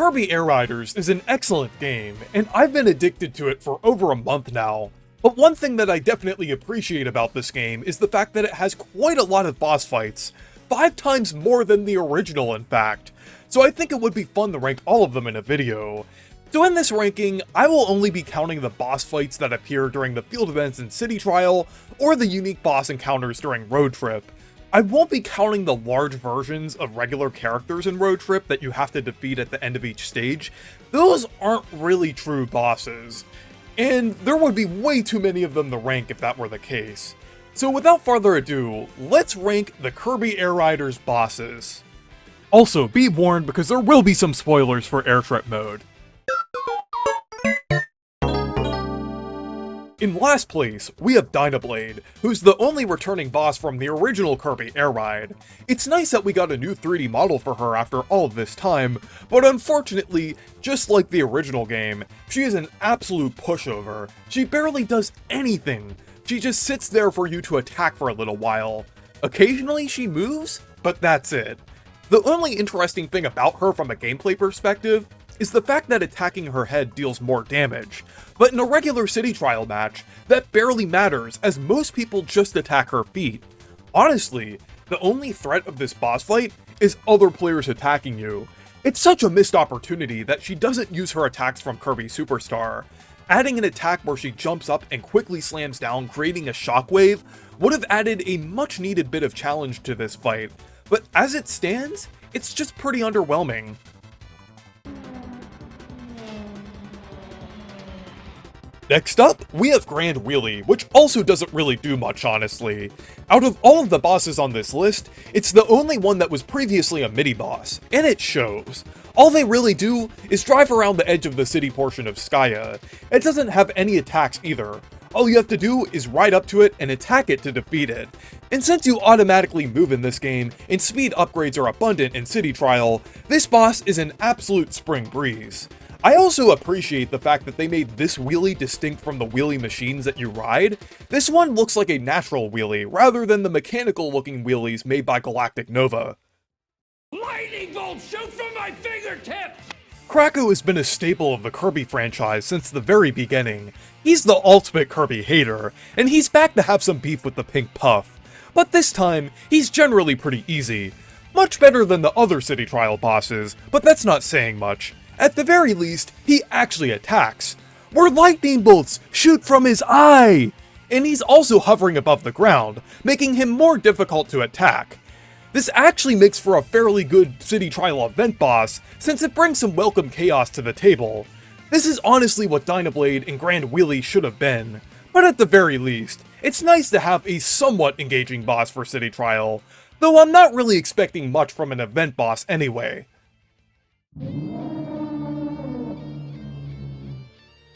Kirby Air Riders is an excellent game, and I've been addicted to it for over a month now. But one thing that I definitely appreciate about this game is the fact that it has quite a lot of boss fights, 5 times more than the original in fact, so I think it would be fun to rank all of them in a video. So in this ranking, I will only be counting the boss fights that appear during the field events in City Trial, or the unique boss encounters during Road Trip. I won't be counting the large versions of regular characters in Road Trip that you have to defeat at the end of each stage. Those aren't really true bosses, and there would be way too many of them to rank if that were the case. So without further ado, let's rank the Kirby Air Riders bosses. Also, be warned because there will be some spoilers for Air Trip mode. In last place, we have Dino Blade, who's the only returning boss from the original Kirby Air Ride. It's nice that we got a new 3D model for her after all of this time, but unfortunately, just like the original game, she is an absolute pushover. She barely does anything. She just sits there for you to attack for a little while. Occasionally she moves, but that's it. The only interesting thing about her from a gameplay perspective is the fact that attacking her head deals more damage, but in a regular City Trial match, that barely matters as most people just attack her feet. Honestly, the only threat of this boss fight is other players attacking you. It's such a missed opportunity that she doesn't use her attacks from Kirby Superstar. Adding an attack where she jumps up and quickly slams down, creating a shockwave, would have added a much needed bit of challenge to this fight, but as it stands, it's just pretty underwhelming. Next up, we have Grand Wheelie, which also doesn't really do much, honestly. Out of all of the bosses on this list, it's the only one that was previously a mini-boss, and it shows. All they really do is drive around the edge of the city portion of Skya. It doesn't have any attacks either. All you have to do is ride up to it and attack it to defeat it. And since you automatically move in this game, and speed upgrades are abundant in City Trial, this boss is an absolute spring breeze. I also appreciate the fact that they made this wheelie distinct from the wheelie machines that you ride. This one looks like a natural wheelie, rather than the mechanical looking wheelies made by Galactic Nova. Lightning bolts shoot from my fingertips! Kracko has been a staple of the Kirby franchise since the very beginning. He's the ultimate Kirby hater, and he's back to have some beef with the Pink Puff. But this time, he's generally pretty easy. Much better than the other City Trial bosses, but that's not saying much. At the very least, he actually attacks, where lightning bolts shoot from his eye! And he's also hovering above the ground, making him more difficult to attack. This actually makes for a fairly good City Trial event boss, since it brings some welcome chaos to the table. This is honestly what Dino Blade and Grand Wheelie should have been, but at the very least, it's nice to have a somewhat engaging boss for City Trial, though I'm not really expecting much from an event boss anyway.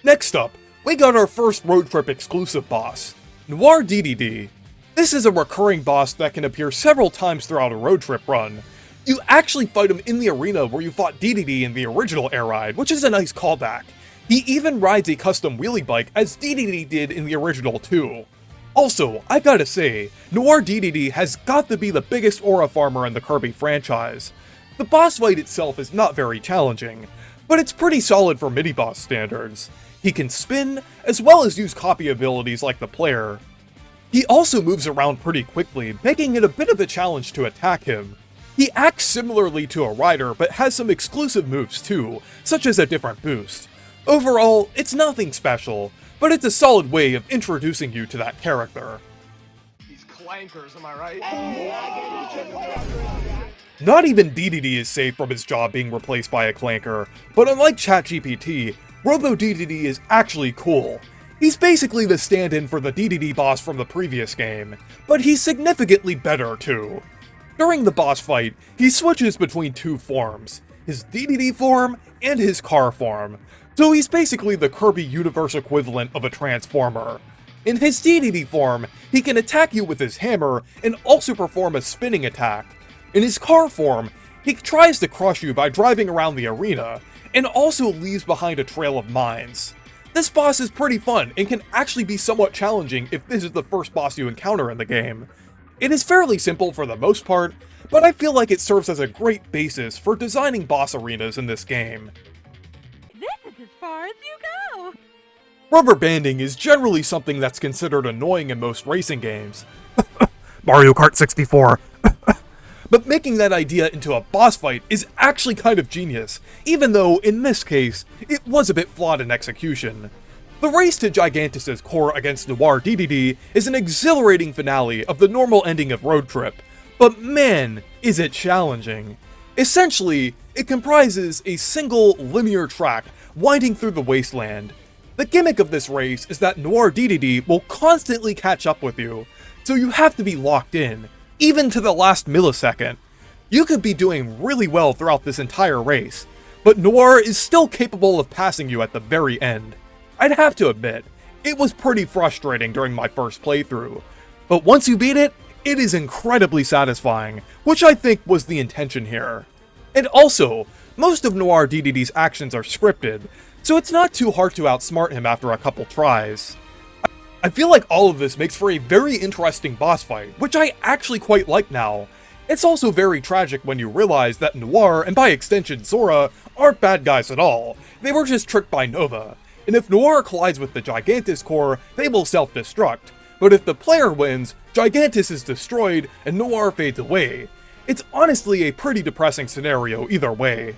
Next up, we got our first Road Trip exclusive boss, Noir DDD. This is a recurring boss that can appear several times throughout a Road Trip run. You actually fight him in the arena where you fought DDD in the original Air Ride, which is a nice callback. He even rides a custom wheelie bike as DDD did in the original too. Also, I gotta say, Noir DDD has got to be the biggest aura farmer in the Kirby franchise. The boss fight itself is not very challenging, but it's pretty solid for mini-boss standards. He can spin, as well as use copy abilities like the player. He also moves around pretty quickly, making it a bit of a challenge to attack him. He acts similarly to a rider, but has some exclusive moves too, such as a different boost. Overall, it's nothing special, but it's a solid way of introducing you to that character. These clankers, am I right? Not even DDD is safe from his job being replaced by a clanker, but unlike ChatGPT, Robo DDD is actually cool. He's basically the stand-in for the DDD boss from the previous game, but he's significantly better too. During the boss fight, he switches between two forms, his DDD form and his car form, so he's basically the Kirby universe equivalent of a transformer. In his DDD form, he can attack you with his hammer and also perform a spinning attack. In his car form, he tries to crush you by driving around the arena, and also leaves behind a trail of mines. This boss is pretty fun and can actually be somewhat challenging if this is the first boss you encounter in the game. It is fairly simple for the most part, but I feel like it serves as a great basis for designing boss arenas in this game. This is as far as you go! Rubber banding is generally something that's considered annoying in most racing games. Mario Kart 64. But making that idea into a boss fight is actually kind of genius, even though, in this case, it was a bit flawed in execution. The race to Gigantis' core against Noir DDD is an exhilarating finale of the normal ending of Road Trip, but man, is it challenging. Essentially, it comprises a single linear track winding through the wasteland. The gimmick of this race is that Noir DDD will constantly catch up with you, so you have to be locked in, even to the last millisecond. You could be doing really well throughout this entire race, but Noir is still capable of passing you at the very end. I'd have to admit, it was pretty frustrating during my first playthrough, but once you beat it, it is incredibly satisfying, which I think was the intention here. And also, most of Noir DDD's actions are scripted, so it's not too hard to outsmart him after a couple tries. I feel like all of this makes for a very interesting boss fight, which I actually quite like now. It's also very tragic when you realize that Noir, and by extension Sora, aren't bad guys at all. They were just tricked by Nova. And if Noir collides with the Gigantis core, they will self-destruct. But if the player wins, Gigantis is destroyed, and Noir fades away. It's honestly a pretty depressing scenario either way.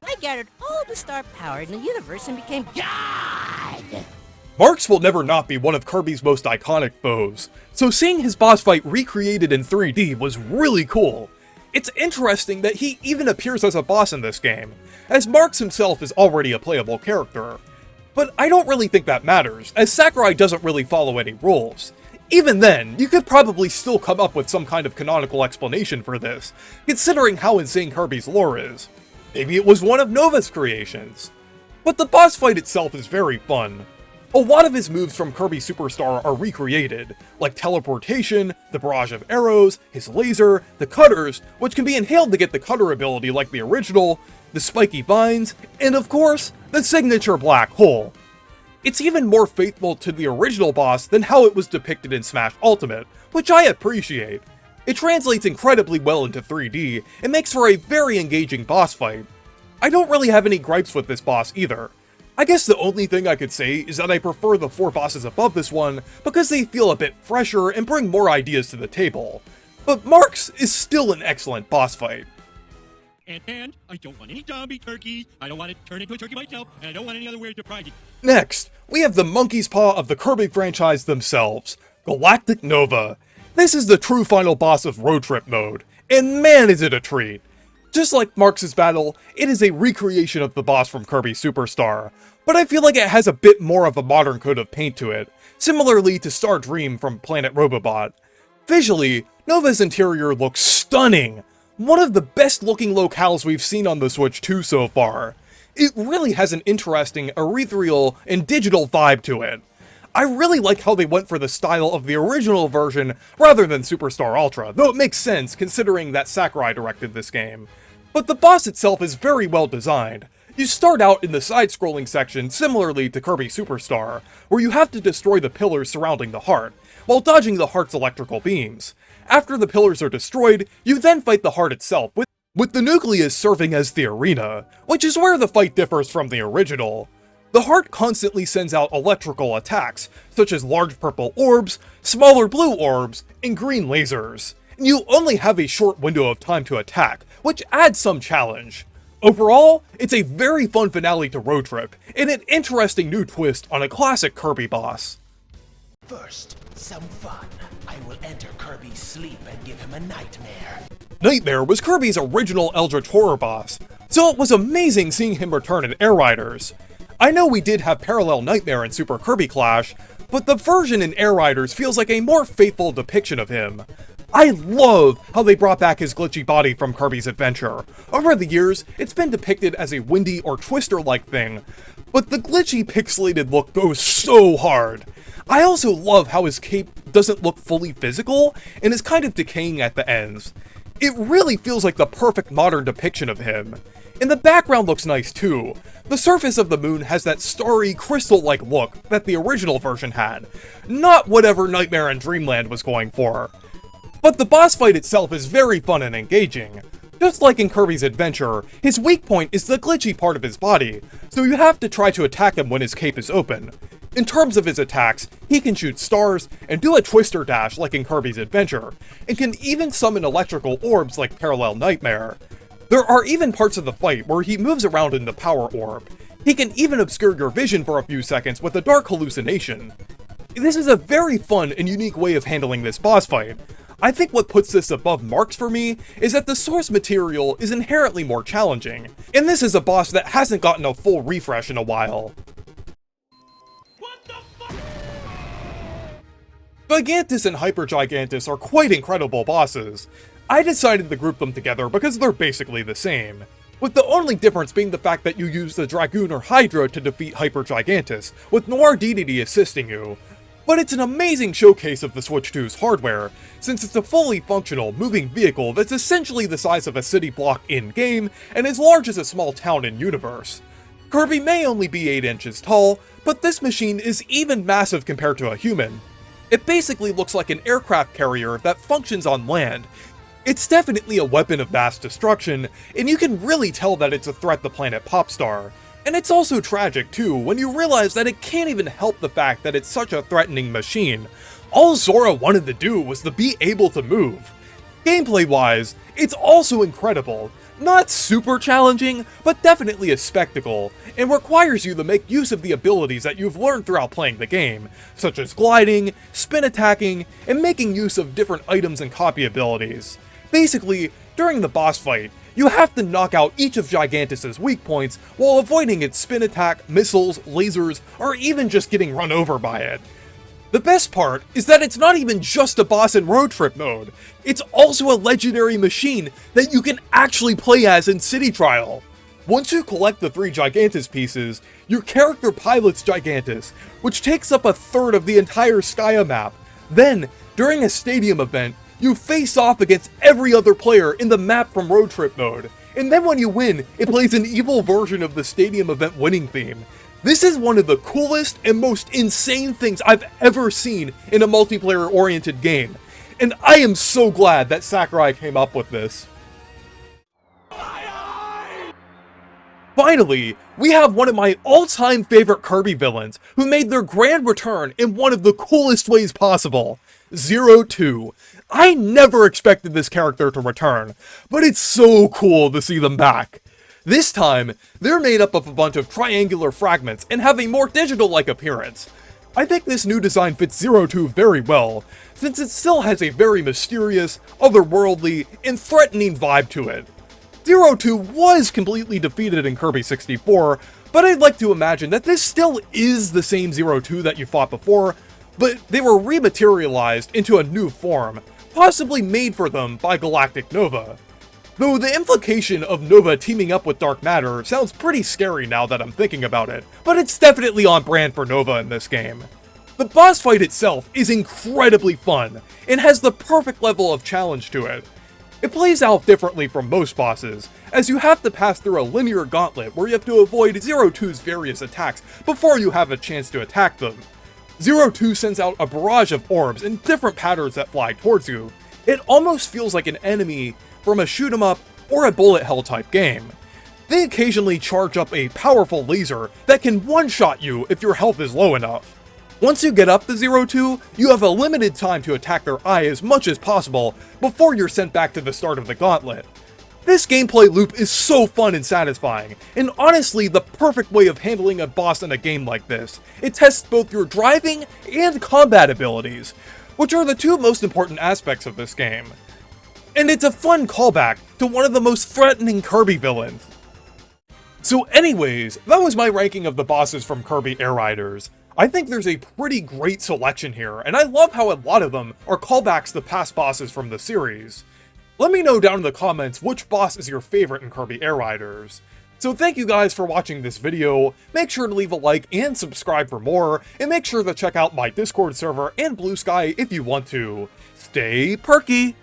I gathered all the star power in the universe and became God! Marx will never not be one of Kirby's most iconic foes, so seeing his boss fight recreated in 3D was really cool. It's interesting that he even appears as a boss in this game, as Marx himself is already a playable character. But I don't really think that matters, as Sakurai doesn't really follow any rules. Even then, you could probably still come up with some kind of canonical explanation for this, considering how insane Kirby's lore is. Maybe it was one of Nova's creations. But the boss fight itself is very fun. A lot of his moves from Kirby Superstar are recreated, like teleportation, the barrage of arrows, his laser, the cutters, which can be inhaled to get the cutter ability like the original, the spiky vines, and of course, the signature black hole. It's even more faithful to the original boss than how it was depicted in Smash Ultimate, which I appreciate. It translates incredibly well into 3D, and makes for a very engaging boss fight. I don't really have any gripes with this boss either. I guess the only thing I could say is that I prefer the 4 bosses above this one because they feel a bit fresher and bring more ideas to the table. But Marx is still an excellent boss fight. And I don't want any zombie turkeys, I don't want to turn into a turkey myself, and I don't want any other weird surprises. Next, we have the monkey's paw of the Kirby franchise themselves, Galactic Nova. This is the true final boss of Road Trip mode, and man is it a treat. Just like Marx's battle, it is a recreation of the boss from Kirby Superstar, but I feel like it has a bit more of a modern coat of paint to it, similarly to Star Dream from Planet Robobot. Visually, Nova's interior looks stunning, one of the best looking locales we've seen on the Switch 2 so far. It really has an interesting, ethereal, and digital vibe to it. I really like how they went for the style of the original version rather than Superstar Ultra, though it makes sense considering that Sakurai directed this game. But the boss itself is very well designed. You start out in the side-scrolling section similarly to Kirby Superstar, where you have to destroy the pillars surrounding the heart, while dodging the heart's electrical beams. After the pillars are destroyed, you then fight the heart itself, with the nucleus serving as the arena, which is where the fight differs from the original. The heart constantly sends out electrical attacks, such as large purple orbs, smaller blue orbs, and green lasers. And you only have a short window of time to attack, which adds some challenge. Overall, it's a very fun finale to Road Trip, and an interesting new twist on a classic Kirby boss. First, some fun. I will enter Kirby's sleep and give him a nightmare. Nightmare was Kirby's original Eldritch Horror boss, so it was amazing seeing him return in Air Riders. I know we did have Parallel Nightmare in Super Kirby Clash, but the version in Air Riders feels like a more faithful depiction of him. I love how they brought back his glitchy body from Kirby's Adventure. Over the years, it's been depicted as a windy or twister-like thing, but the glitchy pixelated look goes so hard. I also love how his cape doesn't look fully physical, and is kind of decaying at the ends. It really feels like the perfect modern depiction of him. And the background looks nice too. The surface of the moon has that starry, crystal-like look that the original version had, not whatever Nightmare and Dreamland was going for. But the boss fight itself is very fun and engaging. Just like in Kirby's Adventure, his weak point is the glitchy part of his body, so you have to try to attack him when his cape is open. In terms of his attacks, he can shoot stars and do a twister dash like in Kirby's Adventure, and can even summon electrical orbs like Parallel Nightmare. There are even parts of the fight where he moves around in the power orb. He can even obscure your vision for a few seconds with a dark hallucination. This is a very fun and unique way of handling this boss fight. I think what puts this above Marx for me is that the source material is inherently more challenging, and this is a boss that hasn't gotten a full refresh in a while. What the fuck? Gigantis and Hyper Gigantis are quite incredible bosses. I decided to group them together because they're basically the same, with the only difference being the fact that you use the Dragoon or Hydra to defeat Hyper Gigantis, with Noir DDD assisting you. But it's an amazing showcase of the Switch 2's hardware, since it's a fully functional, moving vehicle that's essentially the size of a city block in-game, and as large as a small town in-universe. Kirby may only be 8 inches tall, but this machine is even massive compared to a human. It basically looks like an aircraft carrier that functions on land. It's definitely a weapon of mass destruction, and you can really tell that it's a threat to planet Popstar. And it's also tragic too, when you realize that it can't even help the fact that it's such a threatening machine. All Zora wanted to do was to be able to move. Gameplay-wise, it's also incredible. Not super challenging, but definitely a spectacle, and requires you to make use of the abilities that you've learned throughout playing the game, such as gliding, spin attacking, and making use of different items and copy abilities. Basically, during the boss fight, you have to knock out each of Gigantis' weak points while avoiding its spin attack, missiles, lasers, or even just getting run over by it. The best part is that it's not even just a boss in road trip mode, it's also a legendary machine that you can actually play as in City Trial. Once you collect the 3 Gigantis pieces, your character pilots Gigantis, which takes up a third of the entire Skya map. Then, during a stadium event, you face off against every other player in the map from road trip mode, and then when you win, it plays an evil version of the stadium event winning theme. This is one of the coolest and most insane things I've ever seen in a multiplayer-oriented game, and I am so glad that Sakurai came up with this. Finally, we have one of my all-time favorite Kirby villains, who made their grand return in one of the coolest ways possible. Zero Two. I never expected this character to return, but it's so cool to see them back. This time, they're made up of a bunch of triangular fragments and have a more digital-like appearance. I think this new design fits Zero Two very well, since it still has a very mysterious, otherworldly, and threatening vibe to it. Zero Two was completely defeated in Kirby 64, but I'd like to imagine that this still is the same Zero Two that you fought before, but they were rematerialized into a new form, possibly made for them by Galactic Nova. Though the implication of Nova teaming up with Dark Matter sounds pretty scary now that I'm thinking about it, but it's definitely on brand for Nova in this game. The boss fight itself is incredibly fun, and has the perfect level of challenge to it. It plays out differently from most bosses, as you have to pass through a linear gauntlet where you have to avoid Zero Two's various attacks before you have a chance to attack them. Zero Two sends out a barrage of orbs in different patterns that fly towards you. It almost feels like an enemy from a shoot-'em-up or a bullet hell type game. They occasionally charge up a powerful laser that can one-shot you if your health is low enough. Once you get up to Zero Two, you have a limited time to attack their eye as much as possible before you're sent back to the start of the gauntlet. This gameplay loop is so fun and satisfying, and honestly the perfect way of handling a boss in a game like this. It tests both your driving and combat abilities, which are the two most important aspects of this game. And it's a fun callback to one of the most threatening Kirby villains. So anyways, that was my ranking of the bosses from Kirby Air Riders. I think there's a pretty great selection here, and I love how a lot of them are callbacks to past bosses from the series. Let me know down in the comments which boss is your favorite in Kirby Air Riders. So thank you guys for watching this video, make sure to leave a like and subscribe for more, and make sure to check out my Discord server and Blue Sky if you want to. Stay perky!